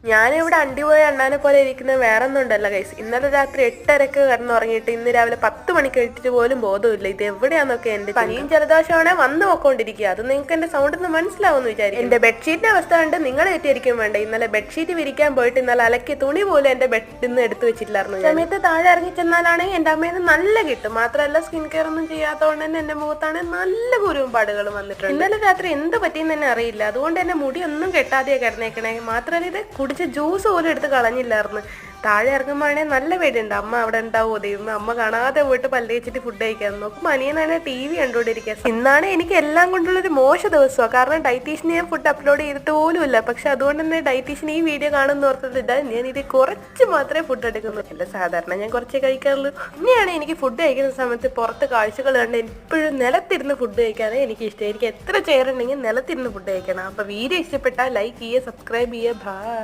ഞാനിവിടെ അണ്ടിപോയ അണ്ണാനെ പോലെ ഇരിക്കുന്നത് വേറെ ഒന്നും ഉണ്ടല്ലോ ഗൈസ്. ഇന്നലെ രാത്രി 8:30 കിടന്നുറങ്ങിയിട്ട് ഇന്ന് രാവിലെ 10 മണിക്ക് എഴുതിട്ട് പോലും ബോധമില്ല. ഇത് എവിടെയാന്നൊക്കെ എന്റെ പനിയും ജലദോഷമാണെ വന്നു നോക്കൊണ്ടിരിക്കുക. അത് നിങ്ങൾക്ക് എന്റെ സൗണ്ടിൽ നിന്ന് മനസ്സിലാവുമെന്ന് വിചാരിക്കും. എന്റെ ബെഡ്ഷീറ്റിന്റെ അവസ്ഥ കണ്ട് നിങ്ങൾ തെറ്റിയിരിക്കും വേണ്ട. ഇന്നലെ ബെഡ്ഷീറ്റ് വിരിക്കാൻ പോയിട്ട് ഇന്നലെ അലക്കിയ തുണി പോലും എന്റെ ബെഡിൽ നിന്ന് എടുത്തു വെച്ചിട്ടില്ലായിരുന്നു. സമയത്ത് താഴെ ഇറങ്ങി ചെന്നാലാണെങ്കിൽ എന്റെ അമ്മേന്ന് നല്ല കിട്ടും. മാത്രമല്ല സ്കിൻ കെയർ ഒന്നും ചെയ്യാത്തതുകൊണ്ട് തന്നെ എന്റെ മുഖത്താണ് നല്ല കുരുവും പാടുകളും വന്നിട്ടുണ്ട്. ഇന്നലെ രാത്രി എന്ത് പറ്റിയെന്ന് തന്നെ അറിയില്ല. അതുകൊണ്ട് എന്നെ മുടി ഒന്നും കെട്ടാതെയാ കിടന്നേക്കണേ. മാത്രമല്ല ഇത് കുടിച്ച ജ്യൂസ് പോലും എടുത്ത് കളഞ്ഞില്ലായിരുന്നു. താഴെ ഇറങ്ങുമ്പോഴാണെ നല്ല പേടിയുണ്ട് അമ്മ അവിടെ ഉണ്ടാവുമോ ദൈവം. അമ്മ കാണാതെ പോയിട്ട് പല്ല് വെച്ചിട്ട് ഫുഡ് കഴിക്കാൻ നോക്കും. അനിയനാണ് TV കണ്ടുകൊണ്ടിരിക്കുക. ഇന്നാണ് എനിക്ക് എല്ലാം കൊണ്ടുള്ളൊരു മോശ ദിവസമാണ്. കാരണം ഡയറ്റീഷ്യന് ഞാൻ ഫുഡ് അപ്ലോഡ് ചെയ്തിട്ട് പോലും ഇല്ല. പക്ഷെ അതുകൊണ്ട് തന്നെ ഡയറ്റീഷ്യൻ ഈ വീഡിയോ കാണുന്ന ഓർത്തിട്ടില്ല. ഞാൻ ഇത് കുറച്ച് മാത്രമേ ഫുഡ് എടുക്കുന്നു. അല്ല സാധാരണ ഞാൻ കുറച്ചേ കഴിക്കാറുള്ളൂ. ഇനിയാണ് എനിക്ക് ഫുഡ് കഴിക്കുന്ന സമയത്ത് പുറത്ത് കാഴ്ചകൾ കണ്ട് എപ്പോഴും നിലത്തിരുന്ന് ഫുഡ് കഴിക്കാനേ എനിക്ക് ഇഷ്ടം. എനിക്ക് എത്ര ചെയറുണ്ടെങ്കിൽ നിലത്തിരുന്ന് ഫുഡ് കഴിക്കണം. അപ്പോൾ വീഡിയോ ഇഷ്ടപ്പെട്ടാൽ ലൈക്ക് ചെയ്യുക, സബ്സ്ക്രൈബ് ചെയ്യുക. ബൈ.